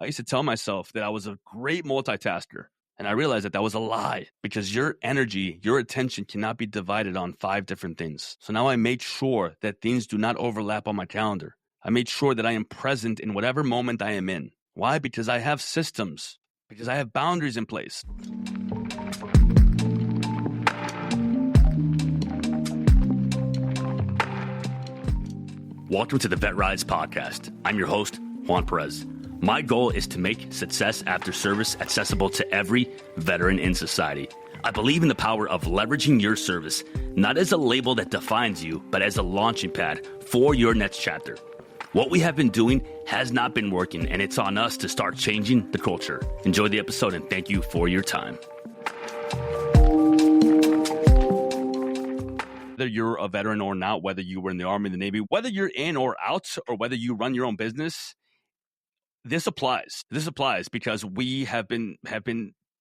I used to tell myself that I was a great multitasker. And I realized that that was a lie because your energy, your attention cannot be divided on 5 different things. So now I made sure that things do not overlap on my calendar. I made sure that I am present in whatever moment I am in. Why? Because I have systems, because I have boundaries in place. Welcome to the VetRise Podcast. I'm your host, Juan Perez. My goal is to make success after service accessible to every veteran in society. I believe in the power of leveraging your service, not as a label that defines you, but as a launching pad for your next chapter. What we have been doing has not been working, and it's on us to start changing the culture. Enjoy the episode, and thank you for your time. Whether you're a veteran or not, whether you were in the Army, the Navy, whether you're in or out, or whether you run your own business, this applies. This applies because we have been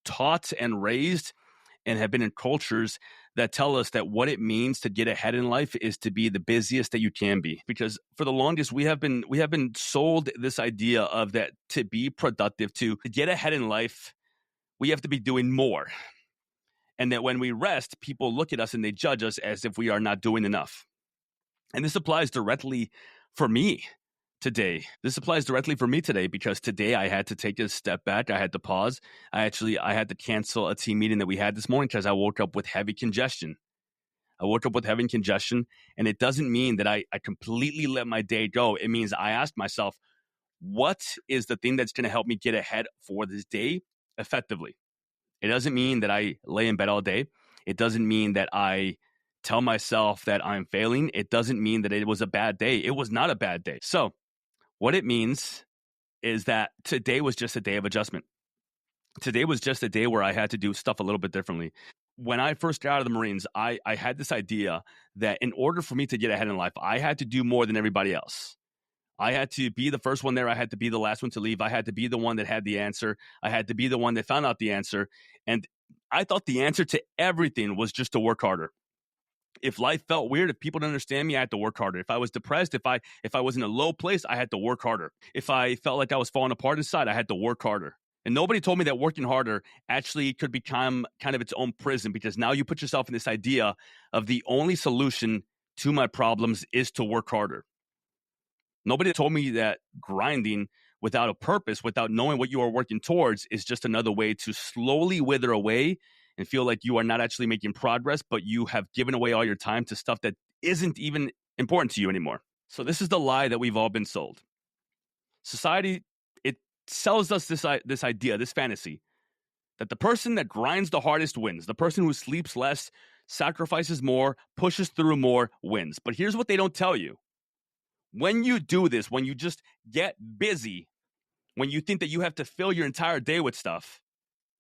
taught and raised and have been in cultures that tell us that what it means to get ahead in life is to be the busiest that you can be. Because for the longest, we have been sold this idea of that to be productive, to get ahead in life, we have to be doing more. And that when we rest, people look at us and they judge us as if we are not doing enough. And this applies directly for me today. This applies directly for me today because today I had to take a step back. I had to pause. I had to cancel a team meeting that we had this morning because I woke up with heavy congestion. And it doesn't mean that I completely let my day go. It means I asked myself, what is the thing that's going to help me get ahead for this day effectively? It doesn't mean that I lay in bed all day. It doesn't mean that I tell myself that I'm failing. It doesn't mean that it was a bad day. It was not a bad day. So what it means is that today was just a day of adjustment. Today was just a day where I had to do stuff a little bit differently. When I first got out of the Marines, I had this idea that in order for me to get ahead in life, I had to do more than everybody else. I had to be the first one there. I had to be the last one to leave. I had to be the one that had the answer. I had to be the one that found out the answer. And I thought the answer to everything was just to work harder. If life felt weird, if people didn't understand me, I had to work harder. If I was depressed, if I was in a low place, I had to work harder. If I felt like I was falling apart inside, I had to work harder. And nobody told me that working harder actually could become kind of its own prison, because now you put yourself in this idea of the only solution to my problems is to work harder. Nobody told me that grinding without a purpose, without knowing what you are working towards, is just another way to slowly wither away and feel like you are not actually making progress, but you have given away all your time to stuff that isn't even important to you anymore. So this is the lie that we've all been sold. Society, it sells us this idea, this fantasy, that the person that grinds the hardest wins. The person who sleeps less, sacrifices more, pushes through more, wins. But here's what they don't tell you. When you do this, when you just get busy, when you think that you have to fill your entire day with stuff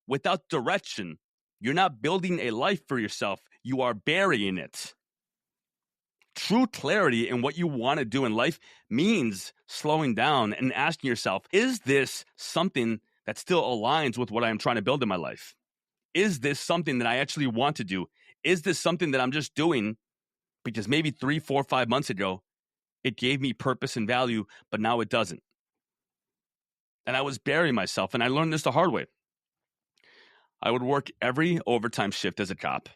without direction, you're not building a life for yourself. You are burying it. True clarity in what you want to do in life means slowing down and asking yourself, is this something that still aligns with what I'm trying to build in my life? Is this something that I actually want to do? Is this something that I'm just doing because maybe 3, 4, 5 months ago, it gave me purpose and value, but now it doesn't? And I was burying myself, and I learned this the hard way. I would work every overtime shift as a cop.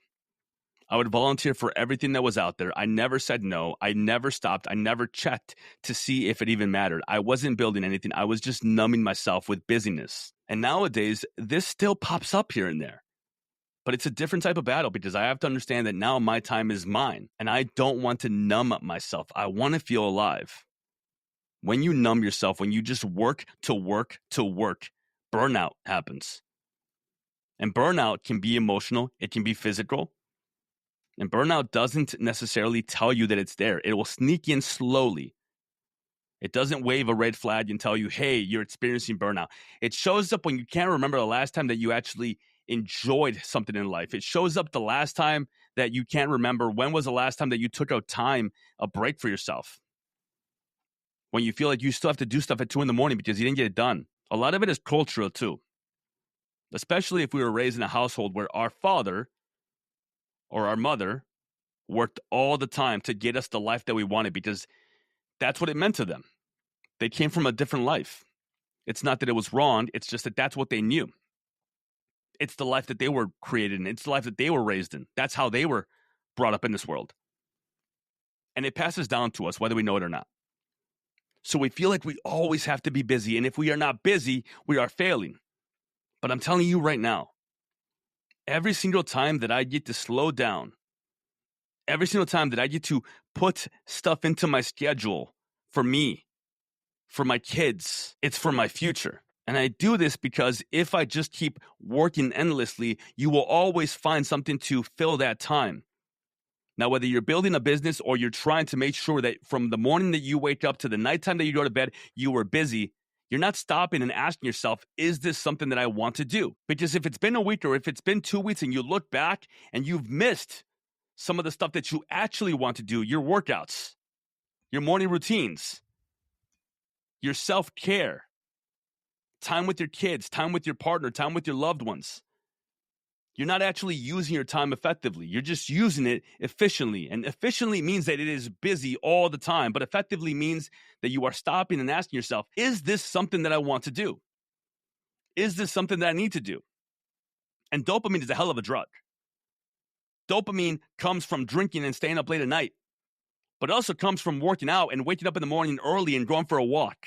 I would volunteer for everything that was out there. I never said no. I never stopped. I never checked to see if it even mattered. I wasn't building anything. I was just numbing myself with busyness. And nowadays, this still pops up here and there. But it's a different type of battle because I have to understand that now my time is mine. And I don't want to numb myself. I want to feel alive. When you numb yourself, when you just work to work to work, burnout happens. And burnout can be emotional. It can be physical. And burnout doesn't necessarily tell you that it's there. It will sneak in slowly. It doesn't wave a red flag and tell you, hey, you're experiencing burnout. It shows up when you can't remember the last time that you actually enjoyed something in life. It shows up the last time that you can't remember. When was the last time that you took a break for yourself? When you feel like you still have to do stuff at 2 a.m. because you didn't get it done. A lot of it is cultural too. Especially if we were raised in a household where our father or our mother worked all the time to get us the life that we wanted because that's what it meant to them. They came from a different life. It's not that it was wrong. It's just that that's what they knew. It's the life that they were created in. It's the life that they were raised in. That's how they were brought up in this world. And it passes down to us, whether we know it or not. So we feel like we always have to be busy. And if we are not busy, we are failing. But I'm telling you right now, every single time that I get to slow down, every single time that I get to put stuff into my schedule for me, for my kids, it's for my future. And I do this because if I just keep working endlessly, you will always find something to fill that time. Now, whether you're building a business or you're trying to make sure that from the morning that you wake up to the nighttime that you go to bed, you are busy, you're not stopping and asking yourself, is this something that I want to do? Because if it's been a week or if it's been 2 weeks and you look back and you've missed some of the stuff that you actually want to do, your workouts, your morning routines, your self-care, time with your kids, time with your partner, time with your loved ones. You're not actually using your time effectively. You're just using it efficiently. And efficiently means that it is busy all the time, but effectively means that you are stopping and asking yourself, is this something that I want to do? Is this something that I need to do? And dopamine is a hell of a drug. Dopamine comes from drinking and staying up late at night, but it also comes from working out and waking up in the morning early and going for a walk.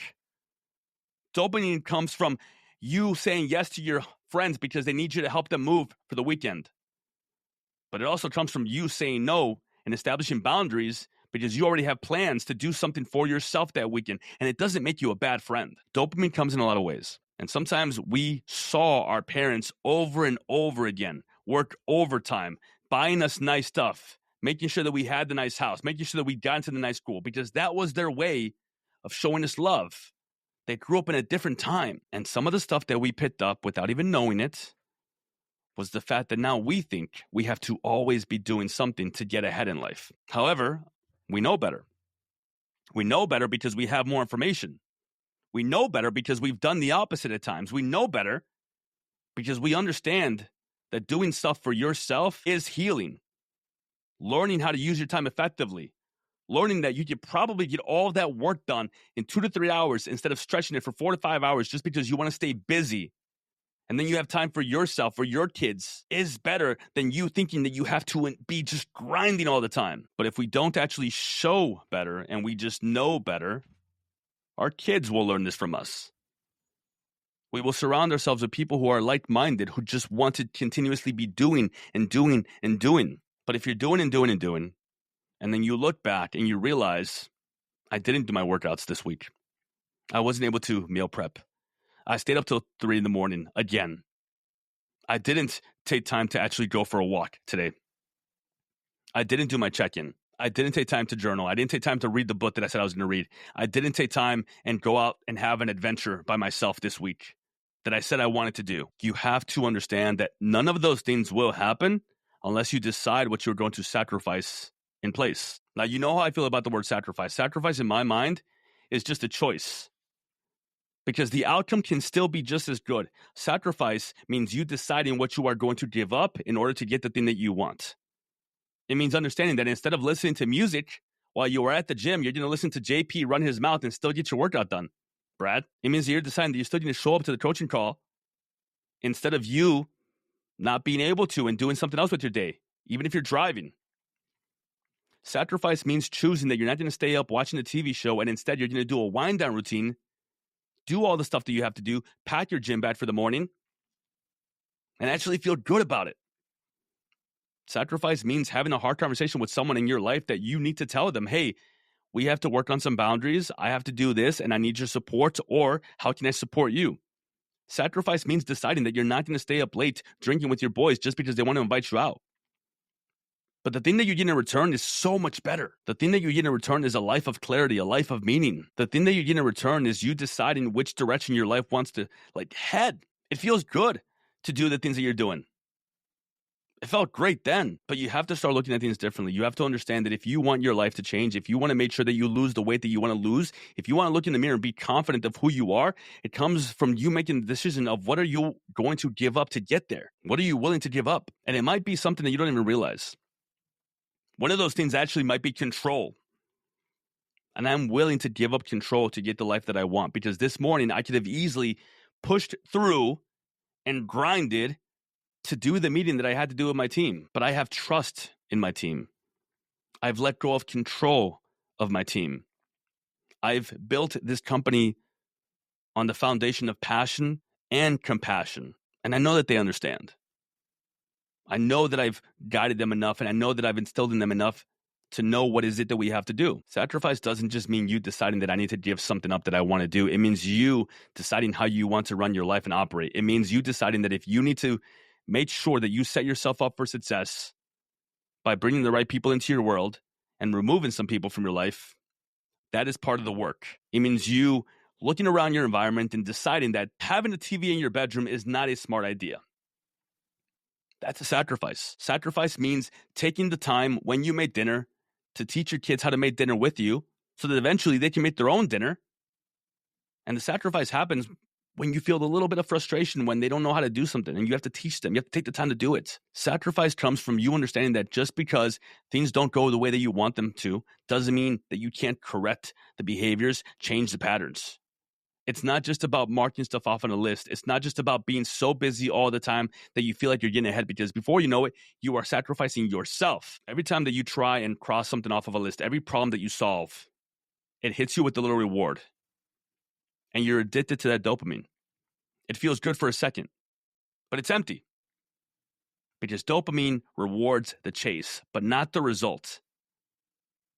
Dopamine comes from you saying yes to your friends because they need you to help them move for the weekend. But it also comes from you saying no and establishing boundaries because you already have plans to do something for yourself that weekend. And it doesn't make you a bad friend. Dopamine comes in a lot of ways. And sometimes we saw our parents over and over again work overtime, buying us nice stuff, making sure that we had the nice house, making sure that we got into the nice school, because that was their way of showing us love. They grew up in a different time. And some of the stuff that we picked up without even knowing it was the fact that now we think we have to always be doing something to get ahead in life. However, we know better. We know better because we have more information. We know better because we've done the opposite at times. We know better because we understand that doing stuff for yourself is healing. Learning how to use your time effectively. Learning that you could probably get all of that work done in 2 to 3 hours instead of stretching it for 4 to 5 hours just because you want to stay busy. And then you have time for yourself, for your kids, is better than you thinking that you have to be just grinding all the time. But if we don't actually show better and we just know better, our kids will learn this from us. We will surround ourselves with people who are like-minded, who just want to continuously be doing and doing and doing. But if you're doing and doing and doing, and then you look back and you realize, I didn't do my workouts this week. I wasn't able to meal prep. I stayed up till 3 a.m. again. I didn't take time to actually go for a walk today. I didn't do my check-in. I didn't take time to journal. I didn't take time to read the book that I said I was going to read. I didn't take time and go out and have an adventure by myself this week that I said I wanted to do. You have to understand that none of those things will happen unless you decide what you're going to sacrifice in place. Now, you know how I feel about the word sacrifice. Sacrifice in my mind is just a choice because the outcome can still be just as good. Sacrifice means you deciding what you are going to give up in order to get the thing that you want. It means understanding that instead of listening to music while you are at the gym, you're going to listen to JP run his mouth and still get your workout done. Brad, it means that you're deciding that you're still going to show up to the coaching call instead of you not being able to and doing something else with your day, even if you're driving. Sacrifice means choosing that you're not going to stay up watching the TV show and instead you're going to do a wind down routine, do all the stuff that you have to do, pack your gym bag for the morning, and actually feel good about it. Sacrifice means having a hard conversation with someone in your life that you need to tell them, hey, we have to work on some boundaries. I have to do this and I need your support, or how can I support you? Sacrifice means deciding that you're not going to stay up late drinking with your boys just because they want to invite you out. But the thing that you get in return is so much better. The thing that you get in return is a life of clarity, a life of meaning. The thing that you get in return is you deciding which direction your life wants to head. It feels good to do the things that you're doing. It felt great then, but you have to start looking at things differently. You have to understand that if you want your life to change, if you want to make sure that you lose the weight that you want to lose, if you want to look in the mirror and be confident of who you are, it comes from you making the decision of what are you going to give up to get there? What are you willing to give up? And it might be something that you don't even realize. One of those things actually might be control. And I'm willing to give up control to get the life that I want, because this morning I could have easily pushed through and grinded to do the meeting that I had to do with my team. But I have trust in my team. I've let go of control of my team. I've built this company on the foundation of passion and compassion. And I know that they understand. I know that I've guided them enough, and I know that I've instilled in them enough to know what is it that we have to do. Sacrifice doesn't just mean you deciding that I need to give something up that I want to do. It means you deciding how you want to run your life and operate. It means you deciding that if you need to make sure that you set yourself up for success by bringing the right people into your world and removing some people from your life, that is part of the work. It means you looking around your environment and deciding that having a TV in your bedroom is not a smart idea. That's a sacrifice. Sacrifice means taking the time when you make dinner to teach your kids how to make dinner with you so that eventually they can make their own dinner. And the sacrifice happens when you feel a little bit of frustration when they don't know how to do something and you have to teach them. You have to take the time to do it. Sacrifice comes from you understanding that just because things don't go the way that you want them to doesn't mean that you can't correct the behaviors, change the patterns. It's not just about marking stuff off on a list. It's not just about being so busy all the time that you feel like you're getting ahead, because before you know it, you are sacrificing yourself. Every time that you try and cross something off of a list, every problem that you solve, it hits you with a little reward. And you're addicted to that dopamine. It feels good for a second, but it's empty. Because dopamine rewards the chase, but not the results.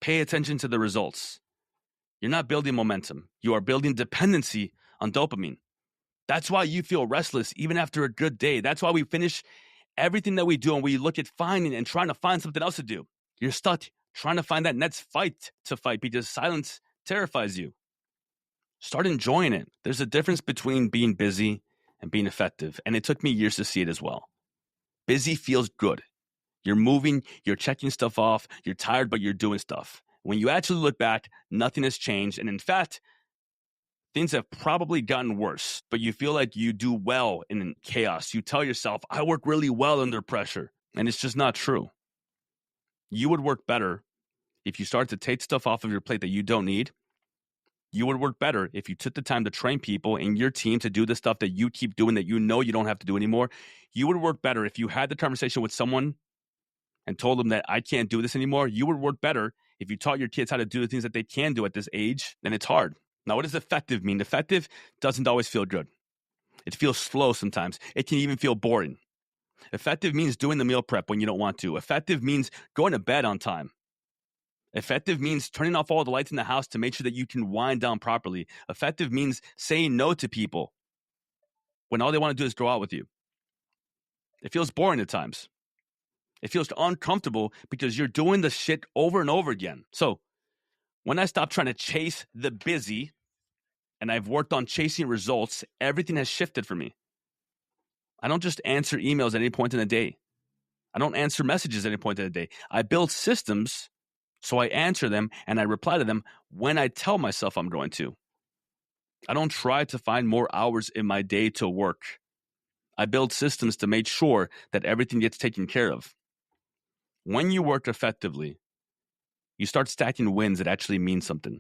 Pay attention to the results. You're not building momentum. You are building dependency on dopamine. That's why you feel restless even after a good day. That's why we finish everything that we do and we look at finding and trying to find something else to do. You're stuck trying to find that next fight to fight because silence terrifies you. Start enjoying it. There's a difference between being busy and being effective, and it took me years to see it as well. Busy feels good. You're moving, you're checking stuff off, you're tired, but you're doing stuff. When you actually look back, nothing has changed. And in fact, things have probably gotten worse, but you feel like you do well in chaos. You tell yourself, I work really well under pressure. And it's just not true. You would work better if you start to take stuff off of your plate that you don't need. You would work better if you took the time to train people in your team to do the stuff that you keep doing that you know you don't have to do anymore. You would work better if you had the conversation with someone and told them that I can't do this anymore. You would work better if you taught your kids how to do the things that they can do at this age. Then it's hard. Now, what does effective mean? Effective doesn't always feel good. It feels slow sometimes. It can even feel boring. Effective means doing the meal prep when you don't want to. Effective means going to bed on time. Effective means turning off all the lights in the house to make sure that you can wind down properly. Effective means saying no to people when all they want to do is go out with you. It feels boring at times. It feels uncomfortable because you're doing the shit over and over again. So when I stopped trying to chase the busy and I've worked on chasing results, everything has shifted for me. I don't just answer emails at any point in the day. I don't answer messages at any point in the day. I build systems so I answer them and I reply to them when I tell myself I'm going to. I don't try to find more hours in my day to work. I build systems to make sure that everything gets taken care of. When you work effectively, you start stacking wins that actually mean something.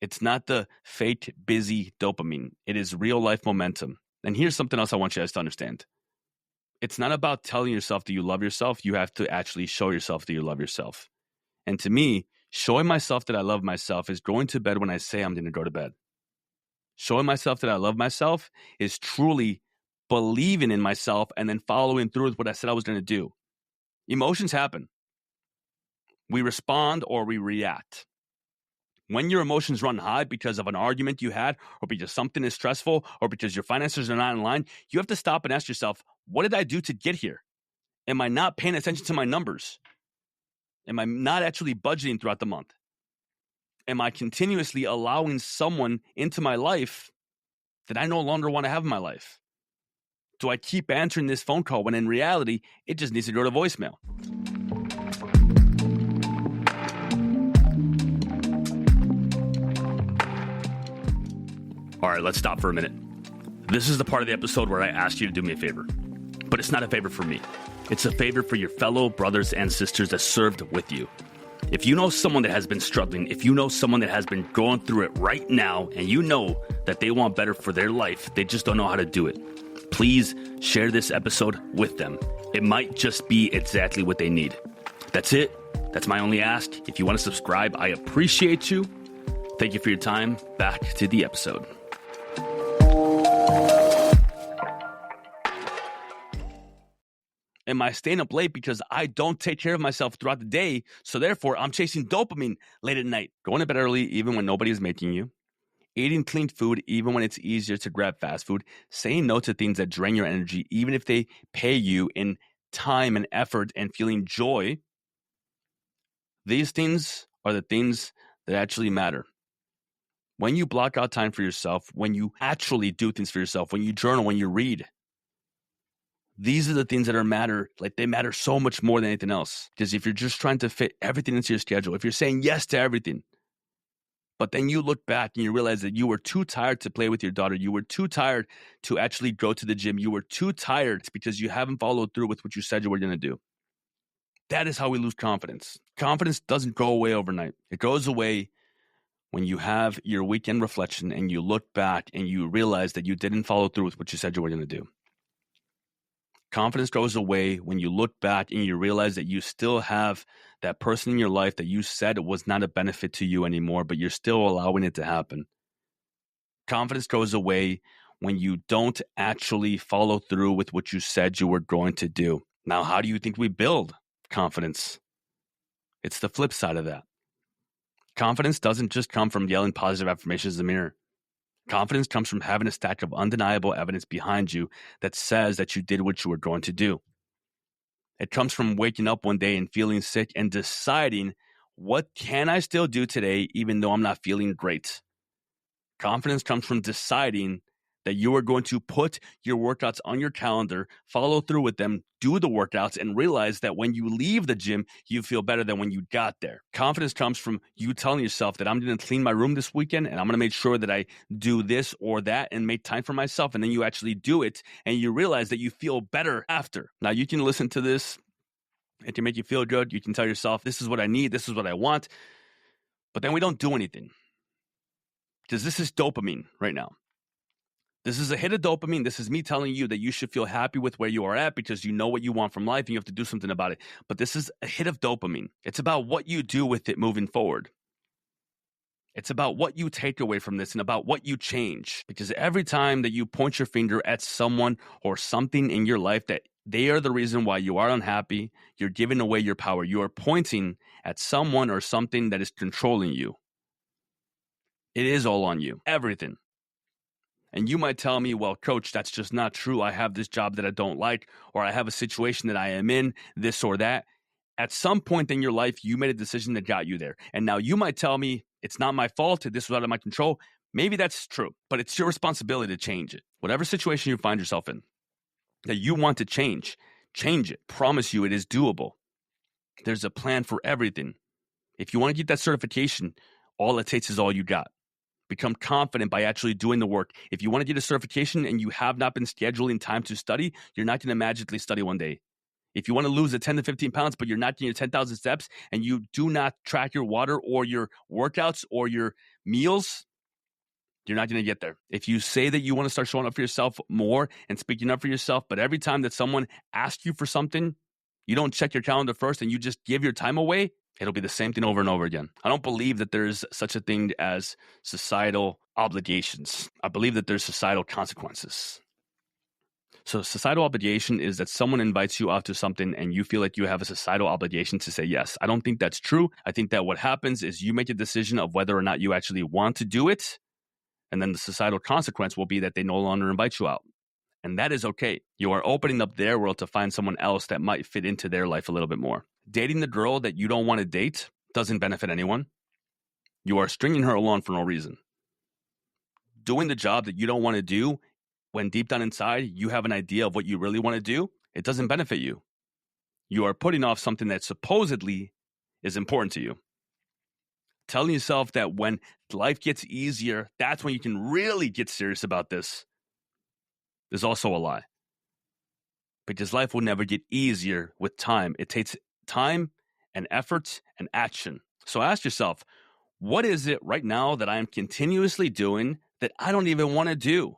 It's not the fake, busy dopamine. It is real life momentum. And here's something else I want you guys to understand. It's not about telling yourself that you love yourself. You have to actually show yourself that you love yourself. And to me, showing myself that I love myself is going to bed when I say I'm going to go to bed. Showing myself that I love myself is truly believing in myself and then following through with what I said I was going to do. Emotions happen. We respond or we react. When your emotions run high because of an argument you had, or because something is stressful, or because your finances are not in line, you have to stop and ask yourself, what did I do to get here? Am I not paying attention to my numbers? Am I not actually budgeting throughout the month? Am I continuously allowing someone into my life that I no longer want to have in my life? Do I keep answering this phone call when in reality, it just needs to go to voicemail? All right, let's stop for a minute. This is the part of the episode where I ask you to do me a favor. But it's not a favor for me. It's a favor for your fellow brothers and sisters that served with you. If you know someone that has been struggling, if you know someone that has been going through it right now, and you know that they want better for their life, they just don't know how to do it, please share this episode with them. It might just be exactly what they need. That's it. That's my only ask. If you want to subscribe, I appreciate you. Thank you for your time. Back to the episode. Am I staying up late because I don't take care of myself throughout the day, so therefore I'm chasing dopamine late at night? Going to bed early even when nobody is making you. Eating clean food even when it's easier to grab fast food. Saying no to things that drain your energy even if they pay you in time and effort, and feeling joy. These things are the things that actually matter. When you block out time for yourself, when you actually do things for yourself, when you journal, when you read, these are the things that matter. Like, they matter so much more than anything else. Because if you're just trying to fit everything into your schedule, if you're saying yes to everything, but then you look back and you realize that you were too tired to play with your daughter, you were too tired to actually go to the gym, you were too tired because you haven't followed through with what you said you were going to do. That is how we lose confidence. Confidence doesn't go away overnight. It goes away when you have your weekend reflection and you look back and you realize that you didn't follow through with what you said you were going to do. Confidence goes away when you look back and you realize that you still have that person in your life that you said was not a benefit to you anymore, but you're still allowing it to happen. Confidence goes away when you don't actually follow through with what you said you were going to do. Now, how do you think we build confidence? It's the flip side of that. Confidence doesn't just come from yelling positive affirmations in the mirror. Confidence comes from having a stack of undeniable evidence behind you that says that you did what you were going to do. It comes from waking up one day and feeling sick and deciding, what can I still do today even though I'm not feeling great? Confidence comes from deciding that you are going to put your workouts on your calendar, follow through with them, do the workouts, and realize that when you leave the gym, you feel better than when you got there. Confidence comes from you telling yourself that I'm going to clean my room this weekend and I'm going to make sure that I do this or that and make time for myself. And then you actually do it and you realize that you feel better after. Now, you can listen to this. It can make you feel good. You can tell yourself, this is what I need. This is what I want. But then we don't do anything because this is dopamine right now. This is a hit of dopamine. This is me telling you that you should feel happy with where you are at because you know what you want from life and you have to do something about it. But this is a hit of dopamine. It's about what you do with it moving forward. It's about what you take away from this and about what you change. Because every time that you point your finger at someone or something in your life that they are the reason why you are unhappy, you're giving away your power. You are pointing at someone or something that is controlling you. It is all on you. Everything. And you might tell me, well, coach, that's just not true. I have this job that I don't like, or I have a situation that I am in, this or that. At some point in your life, you made a decision that got you there. And now you might tell me, it's not my fault, this was out of my control. Maybe that's true, but it's your responsibility to change it. Whatever situation you find yourself in that you want to change it. Promise you it is doable. There's a plan for everything. If you want to get that certification, all it takes is all you got. Become confident by actually doing the work. If you want to get a certification and you have not been scheduling time to study, you're not going to magically study one day. If you want to lose the 10 to 15 pounds, but you're not getting your 10,000 steps and you do not track your water or your workouts or your meals, you're not going to get there. If you say that you want to start showing up for yourself more and speaking up for yourself, but every time that someone asks you for something, you don't check your calendar first and you just give your time away, it'll be the same thing over and over again. I don't believe that there's such a thing as societal obligations. I believe that there's societal consequences. So societal obligation is that someone invites you out to something and you feel like you have a societal obligation to say yes. I don't think that's true. I think that what happens is you make a decision of whether or not you actually want to do it. And then the societal consequence will be that they no longer invite you out. And that is okay. You are opening up their world to find someone else that might fit into their life a little bit more. Dating the girl that you don't want to date doesn't benefit anyone. You are stringing her along for no reason. Doing the job that you don't want to do when deep down inside you have an idea of what you really want to do, it doesn't benefit you. You are putting off something that supposedly is important to you. Telling yourself that when life gets easier, that's when you can really get serious about this is also a lie. Because life will never get easier with time. It takes time and effort and action. So ask yourself, what is it right now that I am continuously doing that I don't even want to do?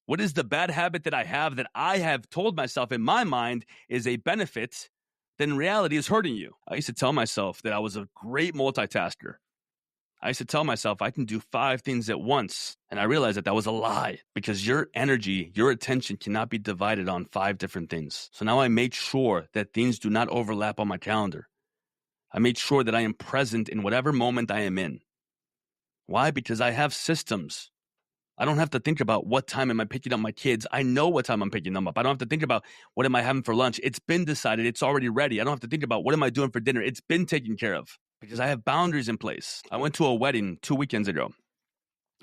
What is the bad habit that I have told myself in my mind is a benefit that in reality is hurting you? I used to tell myself that I was a great multitasker. I used to tell myself I can do 5 things at once. And I realized that that was a lie because your energy, your attention cannot be divided on 5 different things. So now I made sure that things do not overlap on my calendar. I made sure that I am present in whatever moment I am in. Why? Because I have systems. I don't have to think about what time am I picking up my kids. I know what time I'm picking them up. I don't have to think about what am I having for lunch. It's been decided. It's already ready. I don't have to think about what am I doing for dinner. It's been taken care of because I have boundaries in place. I went to a wedding 2 weekends ago.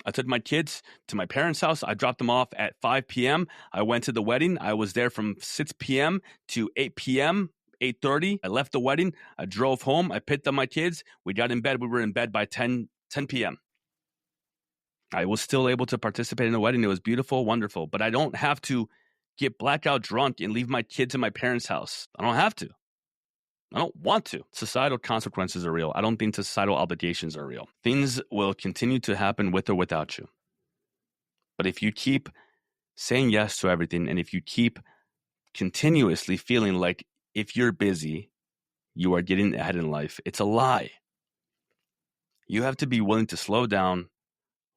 I took my kids to my parents' house. I dropped them off at 5 p.m. I went to the wedding. I was there from 6 p.m. to 8 p.m., 8:30. I left the wedding. I drove home. I picked up my kids. We got in bed. We were in bed by 10 p.m. I was still able to participate in the wedding. It was beautiful, wonderful. But I don't have to get blackout drunk and leave my kids in my parents' house. I don't have to. I don't want to. Societal consequences are real. I don't think societal obligations are real. Things will continue to happen with or without you. But if you keep saying yes to everything, and if you keep continuously feeling like if you're busy, you are getting ahead in life, it's a lie. You have to be willing to slow down,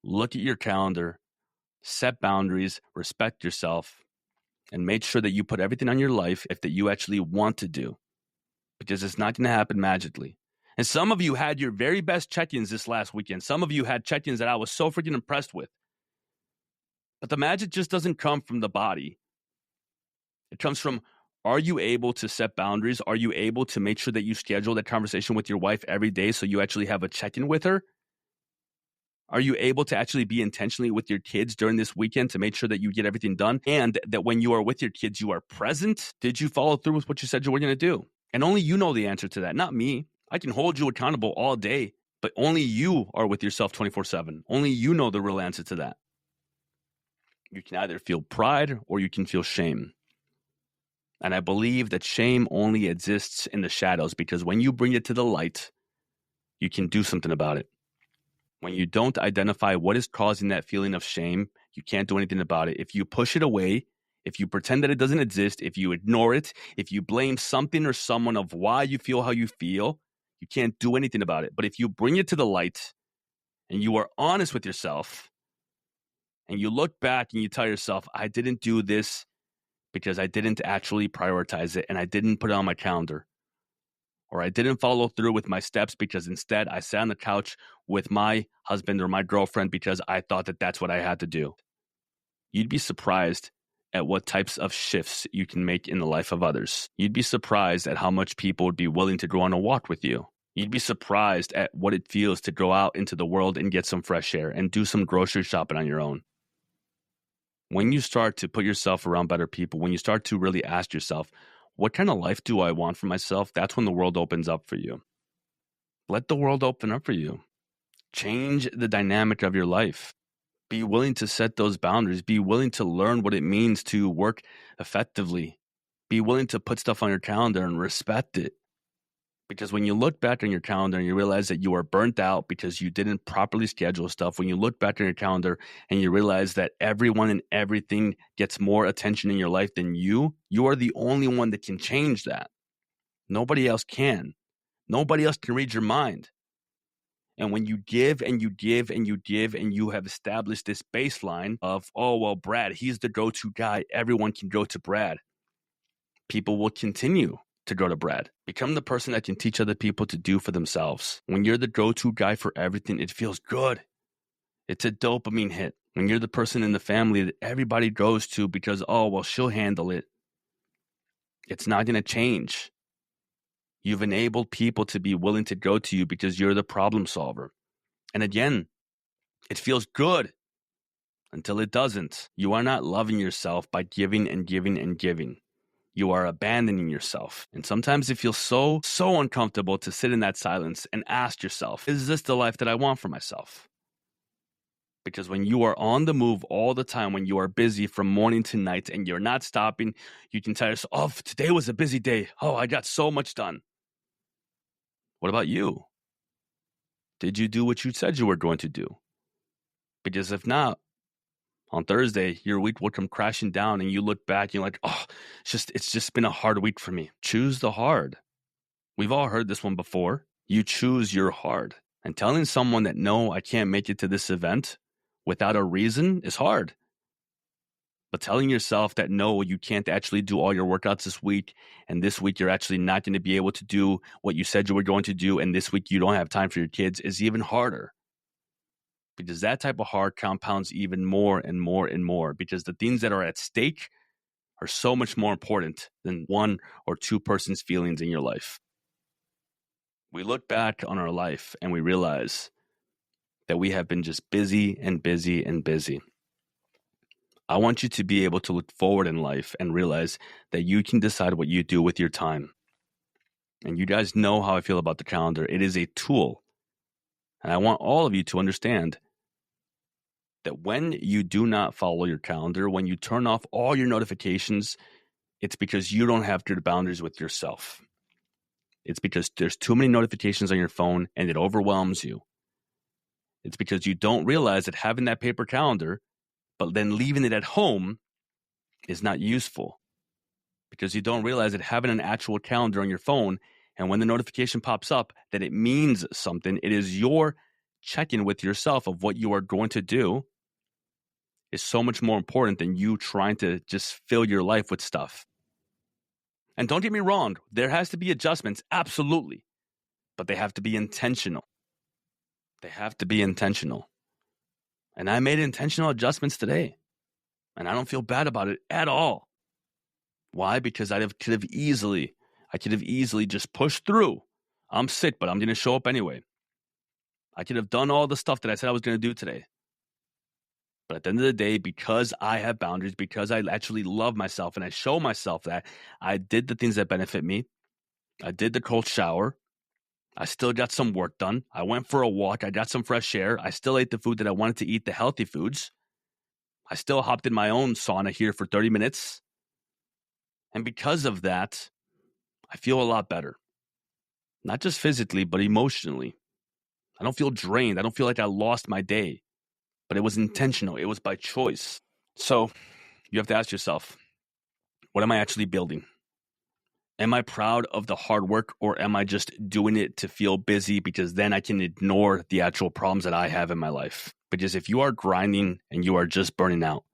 look at your calendar, set boundaries, respect yourself, and make sure that you put everything on your life that you actually want to do, because it's not going to happen magically. And some of you had your very best check-ins this last weekend. Some of you had check-ins that I was so freaking impressed with. But the magic just doesn't come from the body. It comes from, are you able to set boundaries? Are you able to make sure that you schedule that conversation with your wife every day so you actually have a check-in with her? Are you able to actually be intentionally with your kids during this weekend to make sure that you get everything done and that when you are with your kids, you are present? Did you follow through with what you said you were going to do? And only you know the answer to that, not me. I can hold you accountable all day, but only you are with yourself 24/7. Only you know the real answer to that. You can either feel pride or you can feel shame. And I believe that shame only exists in the shadows because when you bring it to the light, you can do something about it. When you don't identify what is causing that feeling of shame, you can't do anything about it. If you push it away, if you pretend that it doesn't exist, if you ignore it, if you blame something or someone of why you feel how you feel, you can't do anything about it. But if you bring it to the light and you are honest with yourself and you look back and you tell yourself, I didn't do this because I didn't actually prioritize it and I didn't put it on my calendar. Or I didn't follow through with my steps because instead I sat on the couch with my husband or my girlfriend because I thought that that's what I had to do. You'd be surprised at what types of shifts you can make in the life of others. You'd be surprised at how much people would be willing to go on a walk with you. You'd be surprised at what it feels to go out into the world and get some fresh air and do some grocery shopping on your own. When you start to put yourself around better people, when you start to really ask yourself, what kind of life do I want for myself? That's when the world opens up for you. Let the world open up for you. Change the dynamic of your life. Be willing to set those boundaries. Be willing to learn what it means to work effectively. Be willing to put stuff on your calendar and respect it. Because when you look back on your calendar and you realize that you are burnt out because you didn't properly schedule stuff, when you look back on your calendar and you realize that everyone and everything gets more attention in your life than you are the only one that can change that. Nobody else can. Nobody else can read your mind. And when you give and you give and you give and you have established this baseline of, oh, well, Brad, he's the go-to guy. Everyone can go to Brad. People will continue to go to Brad. Become the person that can teach other people to do for themselves. When you're the go-to guy for everything, it feels good. It's a dopamine hit. When you're the person in the family that everybody goes to because, oh, well, she'll handle it. It's not going to change. You've enabled people to be willing to go to you because you're the problem solver. And again, it feels good until it doesn't. You are not loving yourself by giving and giving and giving. You are abandoning yourself. And sometimes it feels so uncomfortable to sit in that silence and ask yourself, is this the life that I want for myself? Because when you are on the move all the time, when you are busy from morning to night and you're not stopping, you can tell yourself, oh, today was a busy day. Oh, I got so much done. What about you? Did you do what you said you were going to do? Because if not, on Thursday, your week will come crashing down and you look back and you're like, oh, it's just been a hard week for me. Choose the hard. We've all heard this one before. You choose your hard. And telling someone that, no, I can't make it to this event without a reason is hard. But telling yourself that, no, you can't actually do all your workouts this week, and this week you're actually not going to be able to do what you said you were going to do, and this week you don't have time for your kids is even harder. Because that type of hard compounds even more and more and more, because the things that are at stake are so much more important than one or two person's feelings in your life. We look back on our life and we realize that we have been just busy and busy and busy. I want you to be able to look forward in life and realize that you can decide what you do with your time. And you guys know how I feel about the calendar. It is a tool. And I want all of you to understand that when you do not follow your calendar, when you turn off all your notifications, it's because you don't have good boundaries with yourself. It's because there's too many notifications on your phone and it overwhelms you. It's because you don't realize that having that paper calendar, but then leaving it at home is not useful. Because you don't realize that having an actual calendar on your phone, and when the notification pops up, that it means something. It is your check-in with yourself of what you are going to do is so much more important than you trying to just fill your life with stuff. And don't get me wrong, there has to be adjustments, absolutely. But they have to be intentional. They have to be intentional. And I made intentional adjustments today. And I don't feel bad about it at all. Why? Because I could have easily just pushed through. I'm sick, but I'm going to show up anyway. I could have done all the stuff that I said I was going to do today. But at the end of the day, because I have boundaries, because I actually love myself and I show myself that, I did the things that benefit me. I did the cold shower. I still got some work done. I went for a walk. I got some fresh air. I still ate the food that I wanted to eat, the healthy foods. I still hopped in my own sauna here for 30 minutes. And because of that, I feel a lot better. Not just physically, but emotionally. I don't feel drained. I don't feel like I lost my day. But it was intentional. It was by choice. So you have to ask yourself, what am I actually building? Am I proud of the hard work, or am I just doing it to feel busy because then I can ignore the actual problems that I have in my life? Because if you are grinding and you are just burning out,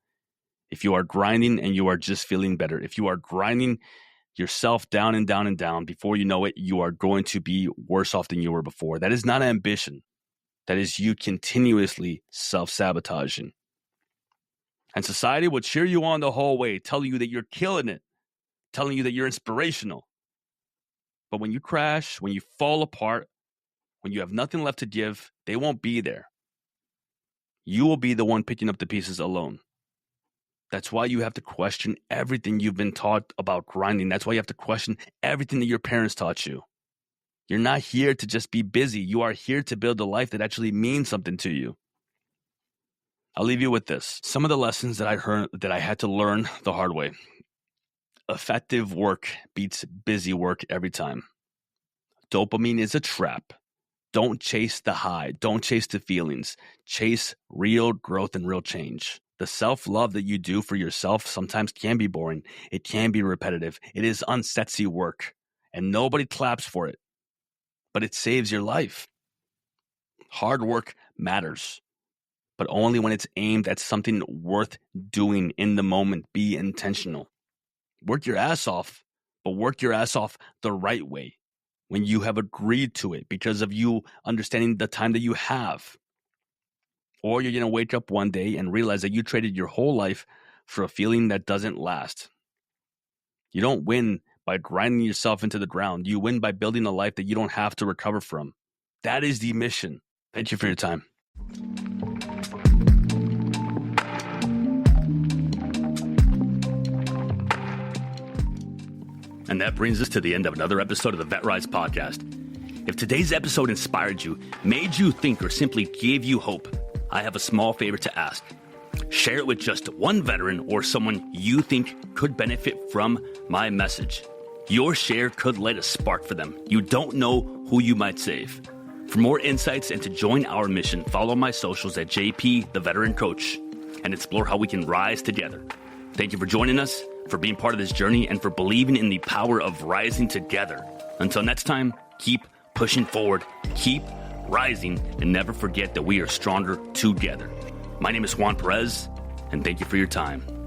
if you are grinding and you are just feeling better, if you are grinding yourself down and down and down, before you know it, you are going to be worse off than you were before. That is not ambition. That is you continuously self-sabotaging. And society will cheer you on the whole way, telling you that you're killing it, telling you that you're inspirational. But when you crash, when you fall apart, when you have nothing left to give, they won't be there. You will be the one picking up the pieces alone. That's why you have to question everything you've been taught about grinding. That's why you have to question everything that your parents taught you. You're not here to just be busy. You are here to build a life that actually means something to you. I'll leave you with this. Some of the lessons that I had to learn the hard way. Effective work beats busy work every time. Dopamine is a trap. Don't chase the high. Don't chase the feelings. Chase real growth and real change. The self-love that you do for yourself sometimes can be boring. It can be repetitive. It is unsexy work, and nobody claps for it. But it saves your life. Hard work matters, but only when it's aimed at something worth doing in the moment. Be intentional. Work your ass off, but work your ass off the right way, when you have agreed to it because of you understanding the time that you have. Or you're going to wake up one day and realize that you traded your whole life for a feeling that doesn't last. You don't win by grinding yourself into the ground. You win by building a life that you don't have to recover from. That is the mission. Thank you for your time. And that brings us to the end of another episode of the VetRise podcast. If today's episode inspired you, made you think, or simply gave you hope, I have a small favor to ask. Share it with just one veteran or someone you think could benefit from my message. Your share could light a spark for them. You don't know who you might save. For more insights and to join our mission, follow my socials at JP, the Veteran Coach, and explore how we can rise together. Thank you for joining us, for being part of this journey, and for believing in the power of rising together. Until next time, keep pushing forward, keep rising, and never forget that we are stronger together. My name is Juan Perez, and thank you for your time.